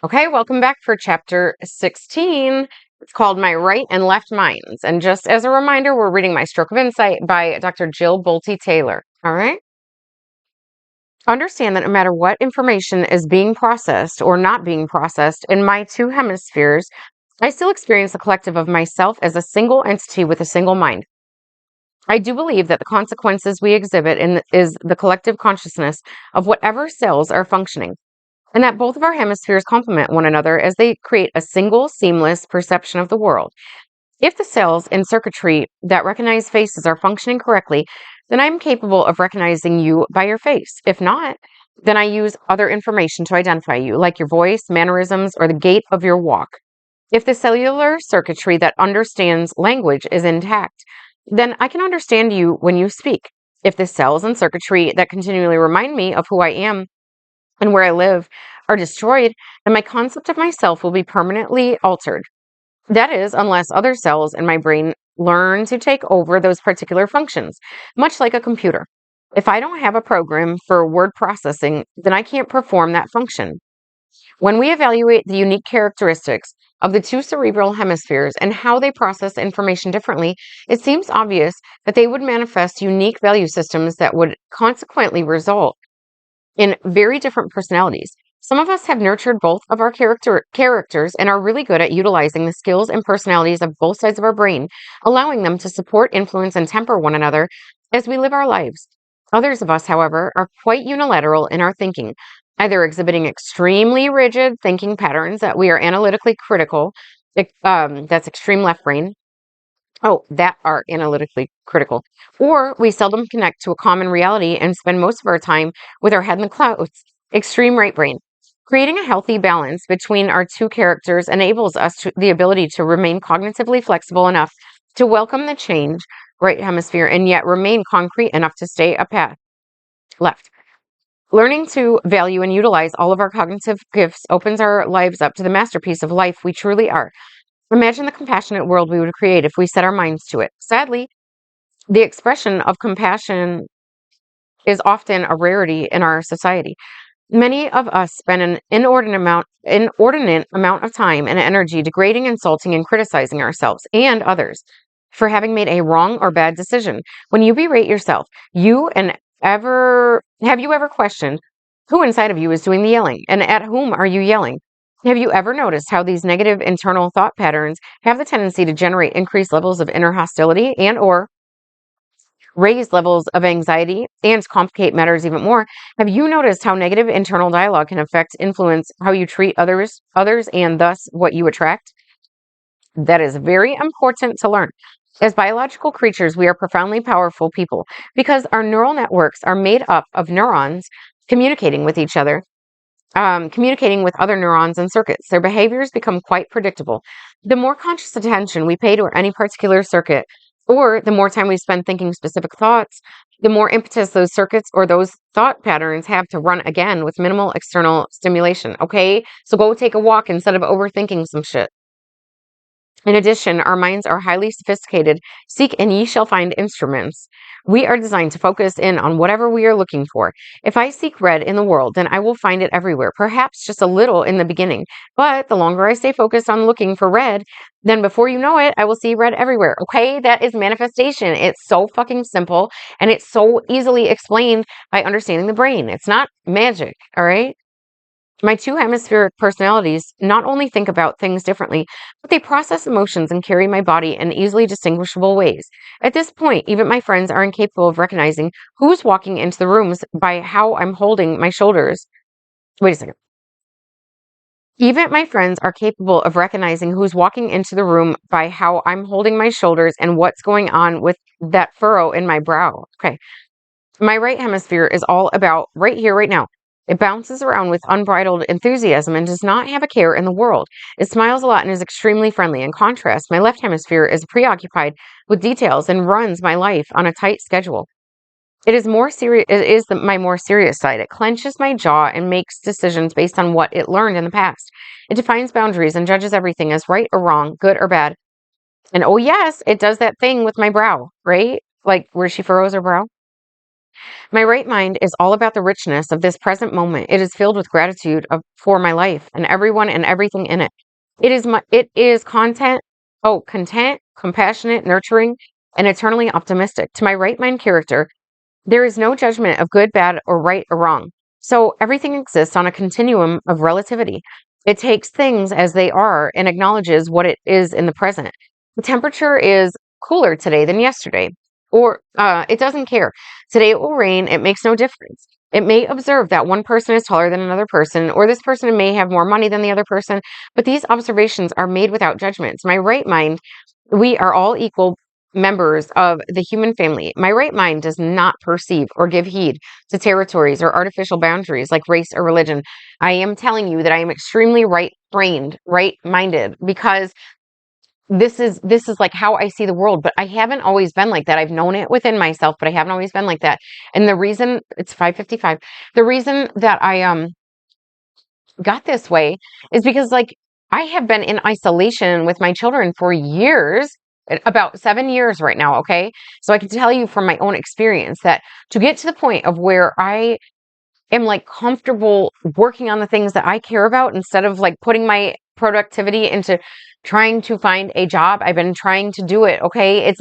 Okay, welcome back for chapter 16. It's called My Right and Left Minds. And just as a reminder, we're reading My Stroke of Insight by Dr. Jill Bolte Taylor. All right? Understand that no matter what information is being processed or not being processed in my two hemispheres, I still experience the collective of myself as a single entity with a single mind. I do believe that the consequences we exhibit is the collective consciousness of whatever cells are functioning, and that both of our hemispheres complement one another as they create a single, seamless perception of the world. If the cells and circuitry that recognize faces are functioning correctly, then I'm capable of recognizing you by your face. If not, then I use other information to identify you, like your voice, mannerisms, or the gait of your walk. If the cellular circuitry that understands language is intact, then I can understand you when you speak. If the cells and circuitry that continually remind me of who I am and where I live are destroyed, then my concept of myself will be permanently altered. That is, unless other cells in my brain learn to take over those particular functions, much like a computer. If I don't have a program for word processing, then I can't perform that function. When we evaluate the unique characteristics of the two cerebral hemispheres and how they process information differently, it seems obvious that they would manifest unique value systems that would consequently result in very different personalities. Some of us have nurtured both of our characters and are really good at utilizing the skills and personalities of both sides of our brain, allowing them to support, influence, and temper one another as we live our lives. Others of us, however, are quite unilateral in our thinking, either exhibiting extremely rigid thinking patterns that we are analytically critical, that's extreme left brain, that are analytically critical. Or we seldom connect to a common reality and spend most of our time with our head in the clouds, extreme right brain. Creating a healthy balance between our two characters enables us the ability to remain cognitively flexible enough to welcome the change, right hemisphere, and yet remain concrete enough to stay a path, left. Learning to value and utilize all of our cognitive gifts opens our lives up to the masterpiece of life we truly are. Imagine the compassionate world we would create if we set our minds to it. Sadly, the expression of compassion is often a rarity in our society. Many of us spend an inordinate amount of time and energy degrading, insulting, and criticizing ourselves and others for having made a wrong or bad decision. When you berate yourself, have you ever questioned who inside of you is doing the yelling and at whom are you yelling? Have you ever noticed how these negative internal thought patterns have the tendency to generate increased levels of inner hostility and or raise levels of anxiety and complicate matters even more? Have you noticed how negative internal dialogue can influence how you treat others and thus what you attract? That is very important to learn. As biological creatures, we are profoundly powerful people because our neural networks are made up of neurons communicating with each other, communicating with other neurons and circuits. Their behaviors become quite predictable. The more conscious attention we pay to any particular circuit, or the more time we spend thinking specific thoughts, the more impetus those circuits or those thought patterns have to run again with minimal external stimulation. Okay, so go take a walk instead of overthinking some shit. In addition, our minds are highly sophisticated. Seek and ye shall find instruments. We are designed to focus in on whatever we are looking for. If I seek red in the world, then I will find it everywhere, perhaps just a little in the beginning. But the longer I stay focused on looking for red, then before you know it, I will see red everywhere. Okay, that is manifestation. It's so fucking simple, and it's so easily explained by understanding the brain. It's not magic, all right? My two hemispheric personalities not only think about things differently, but they process emotions and carry my body in easily distinguishable ways. At this point, even my friends are incapable of recognizing who's walking into the rooms by how I'm holding my shoulders. Wait a second. Even my friends are capable of recognizing who's walking into the room by how I'm holding my shoulders and what's going on with that furrow in my brow. Okay. My right hemisphere is all about right here, right now. It bounces around with unbridled enthusiasm and does not have a care in the world. It smiles a lot and is extremely friendly. In contrast, my left hemisphere is preoccupied with details and runs my life on a tight schedule. It is my more serious side. It clenches my jaw and makes decisions based on what it learned in the past. It defines boundaries and judges everything as right or wrong, good or bad. And oh yes, it does that thing with my brow, right? Like where she furrows her brow. My right mind is all about the richness of this present moment. It is filled with gratitude for my life and everyone and everything in it. It is content, compassionate, nurturing, and eternally optimistic. To my right mind character, there is no judgment of good, bad, or right or wrong. So everything exists on a continuum of relativity. It takes things as they are and acknowledges what it is in the present. The temperature is cooler today than yesterday, or it doesn't care. Today it will rain. It makes no difference. It may observe that one person is taller than another person, or this person may have more money than the other person, but these observations are made without judgments. My right mind, we are all equal members of the human family. My right mind does not perceive or give heed to territories or artificial boundaries like race or religion. I am telling you that I am extremely right-brained, right-minded, because this is like how I see the world, but I haven't always been like that. I've known it within myself, but I haven't always been like that. And the reason it's 5:55, the reason that I got this way is because like I have been in isolation with my children for years, about 7 years right now. Okay. So I can tell you from my own experience that to get to the point of where I am like comfortable working on the things that I care about instead of like putting my productivity into trying to find a job. I've been trying to do it. Okay.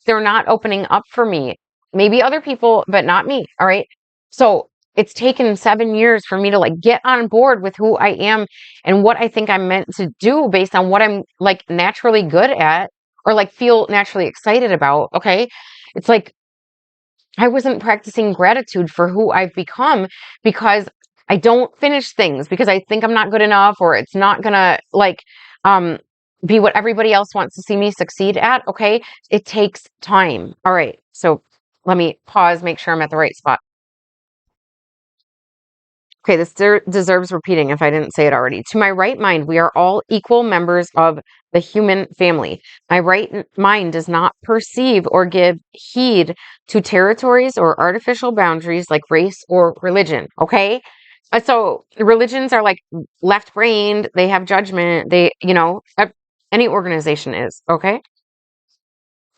They're not opening up for me. Maybe other people, but not me. All right. So it's taken 7 years for me to like get on board with who I am and what I think I'm meant to do based on what I'm like naturally good at or like feel naturally excited about. Okay. It's like I wasn't practicing gratitude for who I've become because I don't finish things because I think I'm not good enough or it's not gonna like um be what everybody else wants to see me succeed at. Okay. It takes time. All right. So let me pause, make sure I'm at the right spot. Okay, this deserves repeating if I didn't say it already. To my right mind, we are all equal members of the human family. My mind does not perceive or give heed to territories or artificial boundaries like race or religion. Okay. So religions are like left brained, they have judgment, any organization is. Okay.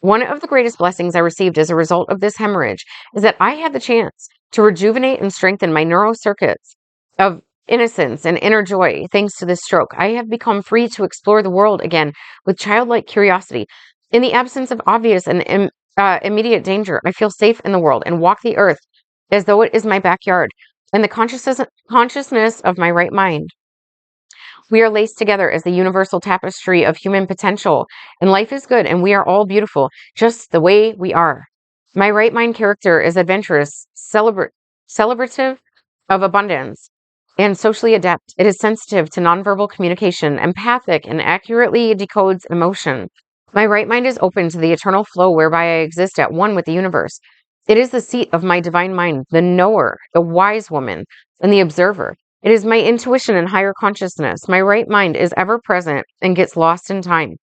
One of the greatest blessings I received as a result of this hemorrhage is that I had the chance to rejuvenate and strengthen my neural circuits of innocence and inner joy thanks to this stroke. I have become free to explore the world again with childlike curiosity. In the absence of obvious and immediate danger, I feel safe in the world and walk the earth as though it is my backyard. And the consciousness of my right mind, we are laced together as the universal tapestry of human potential, and life is good, and we are all beautiful, just the way we are. My right mind character is adventurous, celebrative of abundance, and socially adept. It is sensitive to nonverbal communication, empathic, and accurately decodes emotion. My right mind is open to the eternal flow whereby I exist at one with the universe. It is the seat of my divine mind, the knower, the wise woman, and the observer. It is my intuition and higher consciousness. My right mind is ever present and gets lost in time.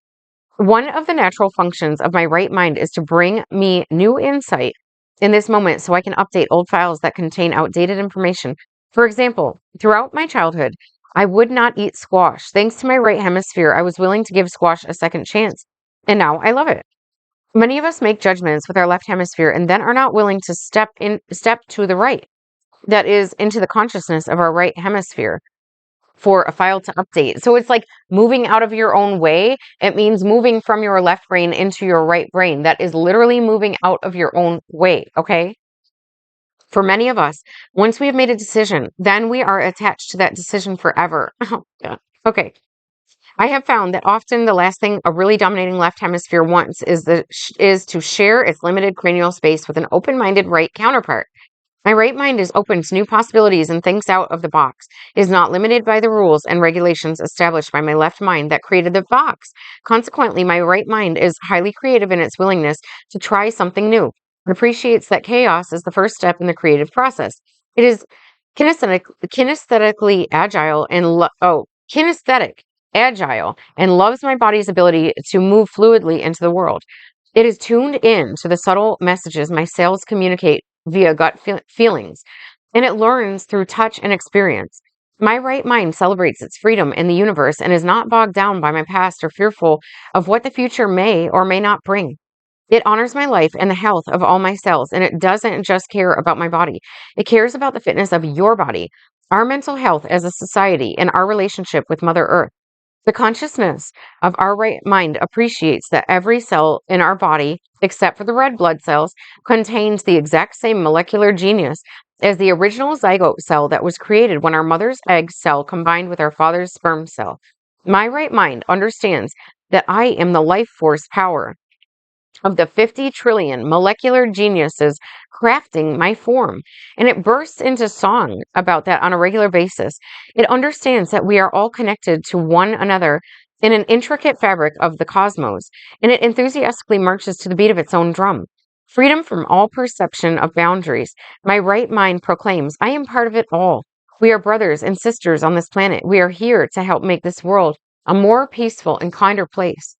One of the natural functions of my right mind is to bring me new insight in this moment so I can update old files that contain outdated information. For example, throughout my childhood, I would not eat squash. Thanks to my right hemisphere, I was willing to give squash a second chance, and now I love it. Many of us make judgments with our left hemisphere and then are not willing to step to the right, that is into the consciousness of our right hemisphere for a file to update. So it's like moving out of your own way. It means moving from your left brain into your right brain. That is literally moving out of your own way. Okay. For many of us, once we have made a decision, then we are attached to that decision forever. Oh, God. Okay. I have found that often the last thing a really dominating left hemisphere wants is to share its limited cranial space with an open-minded right counterpart. My right mind is open to new possibilities and thinks out of the box. It is not limited by the rules and regulations established by my left mind that created the box. Consequently, my right mind is highly creative in its willingness to try something new. It appreciates that chaos is the first step in the creative process. It is kinesthetically agile kinesthetic, agile, and loves my body's ability to move fluidly into the world. It is tuned in to the subtle messages my cells communicate via gut feelings, and it learns through touch and experience. My right mind celebrates its freedom in the universe and is not bogged down by my past or fearful of what the future may or may not bring. It honors my life and the health of all my cells, and it doesn't just care about my body. It cares about the fitness of your body, our mental health as a society, and our relationship with Mother Earth. The consciousness of our right mind appreciates that every cell in our body, except for the red blood cells, contains the exact same molecular genius as the original zygote cell that was created when our mother's egg cell combined with our father's sperm cell. My right mind understands that I am the life force power of the 50 trillion molecular geniuses crafting my form, and it bursts into song about that on a regular basis. It understands that we are all connected to one another in an intricate fabric of the cosmos, and it enthusiastically marches to the beat of its own drum. Freedom from all perception of boundaries. My right mind proclaims, I am part of it all. We are brothers and sisters on this planet. We are here to help make this world a more peaceful and kinder place.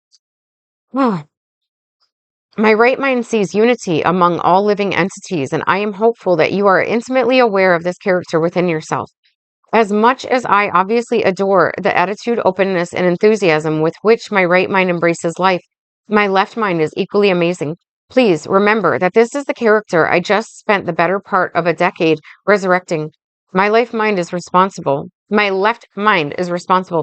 My right mind sees unity among all living entities, and I am hopeful that you are intimately aware of this character within yourself. As much as I obviously adore the attitude, openness, and enthusiasm with which my right mind embraces life, my left mind is equally amazing. Please remember that this is the character I just spent the better part of a decade resurrecting. My left mind is responsible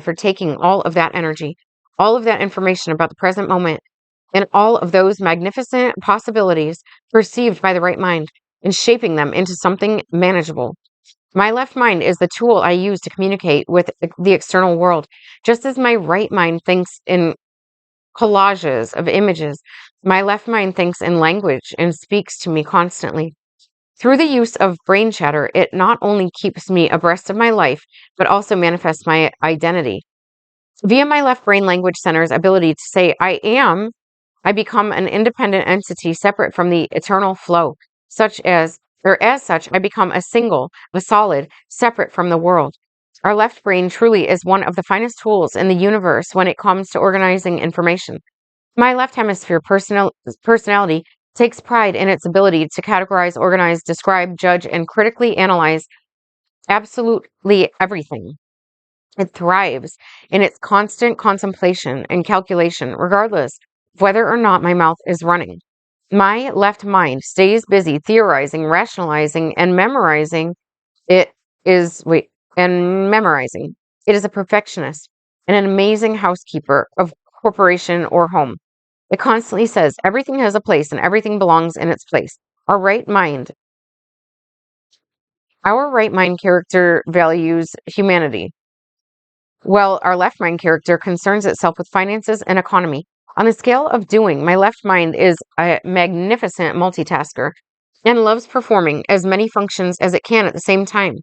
for taking all of that energy, all of that information about the present moment, and all of those magnificent possibilities perceived by the right mind and shaping them into something manageable. My left mind is the tool I use to communicate with the external world, just as my right mind thinks in collages of images. My left mind thinks in language and speaks to me constantly. Through the use of brain chatter, it not only keeps me abreast of my life, but also manifests my identity. Via my left brain language center's ability to say, I am, I become an independent entity separate from the eternal flow, as such, I become a solid, separate from the world. Our left brain truly is one of the finest tools in the universe when it comes to organizing information. My left hemisphere personality takes pride in its ability to categorize, organize, describe, judge, and critically analyze absolutely everything. It thrives in its constant contemplation and calculation, regardless of whether or not my mouth is running. My left mind stays busy theorizing, rationalizing, and memorizing. It is, wait, and memorizing. It is a perfectionist and an amazing housekeeper of corporation or home. It constantly says everything has a place and everything belongs in its place. Our right mind, our right mind character values humanity. Well, our left mind character concerns itself with finances and economy. On the scale of doing, my left mind is a magnificent multitasker and loves performing as many functions as it can at the same time.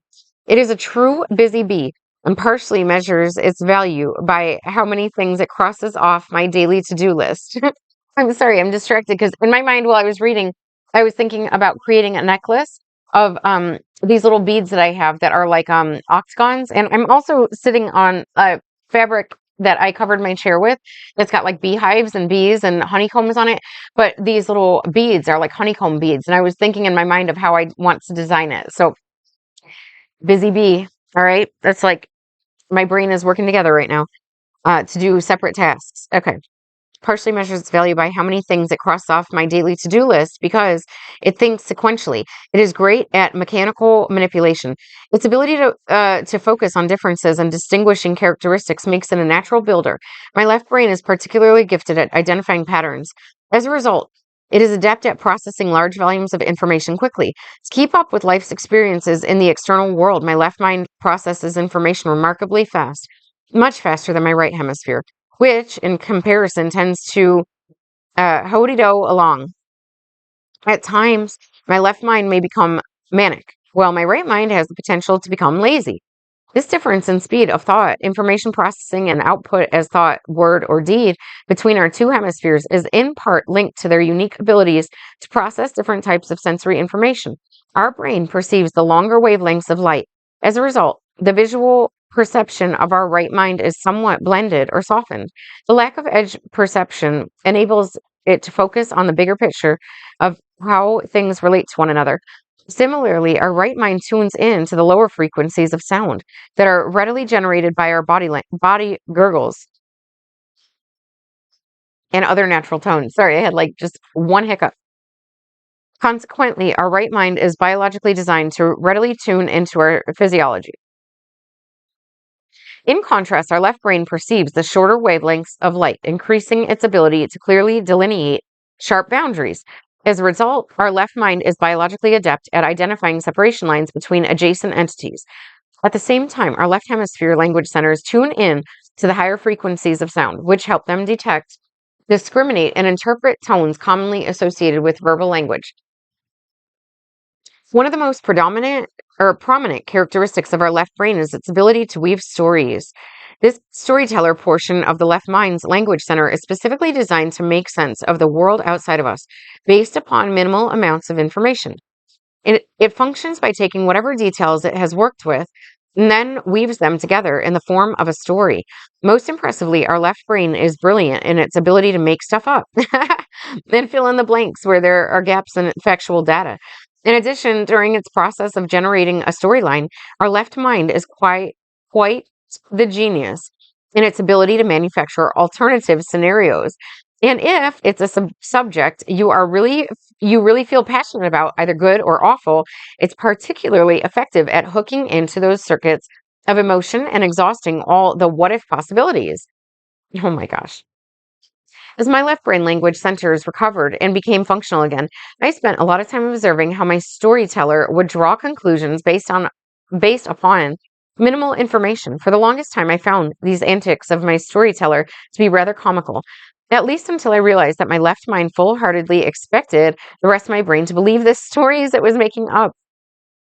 It is a true busy bee and partially measures its value by how many things it crosses off my daily to-do list. I'm sorry, I'm distracted because in my mind while I was reading, I was thinking about creating a necklace of these little beads that I have that are like octagons, and I'm also sitting on a fabric that I covered my chair with that's got like beehives and bees and honeycombs on it, but these little beads are like honeycomb beads, and I was thinking in my mind of how I want to design it. So busy bee, all right, that's like my brain is working together right now to do separate tasks. Okay. Partially measures its value by how many things it crosses off my daily to-do list because it thinks sequentially. It is great at mechanical manipulation. Its ability to focus on differences and distinguishing characteristics makes it a natural builder. My left brain is particularly gifted at identifying patterns. As a result, it is adept at processing large volumes of information quickly. To keep up with life's experiences in the external world, my left mind processes information remarkably fast, much faster than my right hemisphere, which in comparison tends to ho-de-do along. At times, my left mind may become manic, while my right mind has the potential to become lazy. This difference in speed of thought, information processing, and output as thought, word, or deed between our two hemispheres is in part linked to their unique abilities to process different types of sensory information. Our brain perceives the longer wavelengths of light. As a result, the visual perception of our right mind is somewhat blended or softened. The lack of edge perception enables it to focus on the bigger picture of how things relate to one another. Similarly, our right mind tunes in to the lower frequencies of sound that are readily generated by our body gurgles. and other natural tones. Sorry, I had like just one hiccup. Consequently, our right mind is biologically designed to readily tune into our physiology. In contrast, our left brain perceives the shorter wavelengths of light, increasing its ability to clearly delineate sharp boundaries. As a result, our left mind is biologically adept at identifying separation lines between adjacent entities. At the same time, our left hemisphere language centers tune in to the higher frequencies of sound, which help them detect, discriminate, and interpret tones commonly associated with verbal language. One of the most predominant or prominent characteristics of our left brain is its ability to weave stories. This storyteller portion of the left mind's language center is specifically designed to make sense of the world outside of us based upon minimal amounts of information. It functions by taking whatever details it has worked with and then weaves them together in the form of a story. Most impressively, our left brain is brilliant in its ability to make stuff up and fill in the blanks where there are gaps in factual data. In addition, during its process of generating a storyline, our left mind is quite the genius in its ability to manufacture alternative scenarios. And if it's a subject you really feel passionate about, either good or awful, it's particularly effective at hooking into those circuits of emotion and exhausting all the what if possibilities. Oh my gosh. As my left brain language centers recovered and became functional again, I spent a lot of time observing how my storyteller would draw conclusions based upon minimal information. For the longest time, I found these antics of my storyteller to be rather comical, at least until I realized that my left mind full-heartedly expected the rest of my brain to believe the stories it was making up.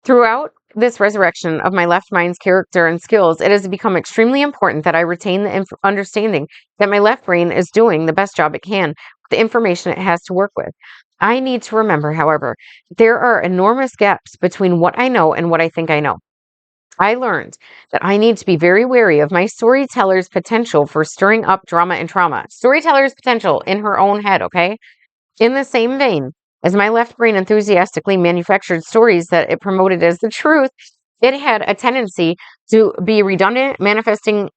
Throughout this resurrection of my left mind's character and skills, it has become extremely important that I retain the understanding that my left brain is doing the best job it can with the information it has to work with. I need to remember, however, there are enormous gaps between what I know and what I think I know. I learned that I need to be very wary of my storyteller's potential for stirring up drama and trauma. Storyteller's potential in her own head, okay? In the same vein, as my left brain enthusiastically manufactured stories that it promoted as the truth, it had a tendency to be manifesting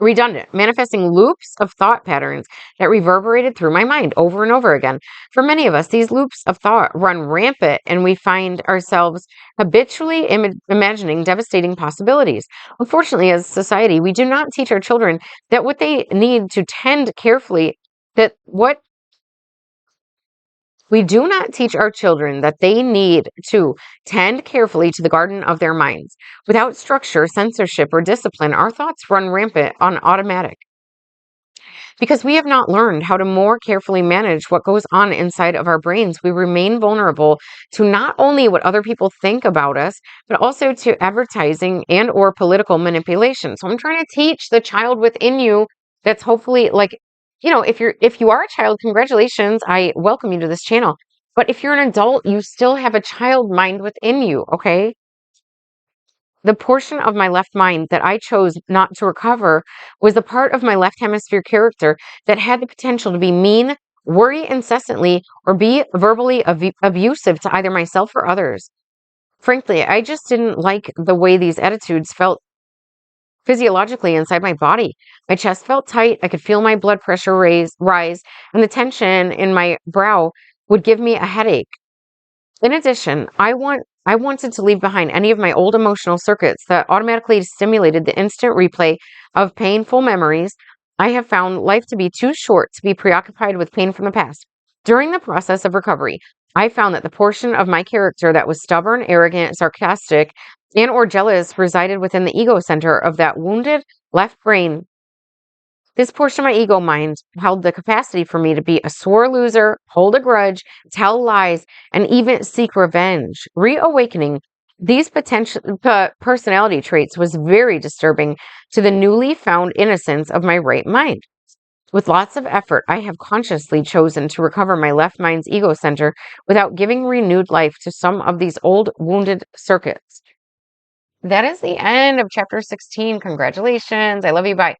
loops of thought patterns that reverberated through my mind over and over again. For many of us, these loops of thought run rampant, and we find ourselves habitually imagining devastating possibilities. Unfortunately, as a society, we do not teach our children that what they need to tend carefully, that what we do not teach our children that they need to tend carefully to the garden of their minds. Without structure, censorship, or discipline, our thoughts run rampant on automatic. Because we have not learned how to more carefully manage what goes on inside of our brains, we remain vulnerable to not only what other people think about us, but also to advertising and or political manipulation. So I'm trying to teach the child within you that's hopefully like, if you are a child, congratulations. I welcome you to this channel. But if you're an adult, you still have a child mind within you, okay? The portion of my left mind that I chose not to recover was the part of my left hemisphere character that had the potential to be mean, worry incessantly, or be verbally abusive to either myself or others. Frankly, I just didn't like the way these attitudes felt physiologically inside my body. My chest felt tight. I could feel my blood pressure rise, and the tension in my brow would give me a headache. In addition, I wanted to leave behind any of my old emotional circuits that automatically stimulated the instant replay of painful memories. I have found life to be too short to be preoccupied with pain from the past. During the process of recovery, I found that the portion of my character that was stubborn, arrogant, sarcastic, and or jealous resided within the ego center of that wounded left brain. This portion of my ego mind held the capacity for me to be a sore loser, hold a grudge, tell lies, and even seek revenge. Reawakening these potential personality traits was very disturbing to the newly found innocence of my right mind. With lots of effort, I have consciously chosen to recover my left mind's ego center without giving renewed life to some of these old wounded circuits. That is the end of chapter 16. Congratulations. I love you. Bye.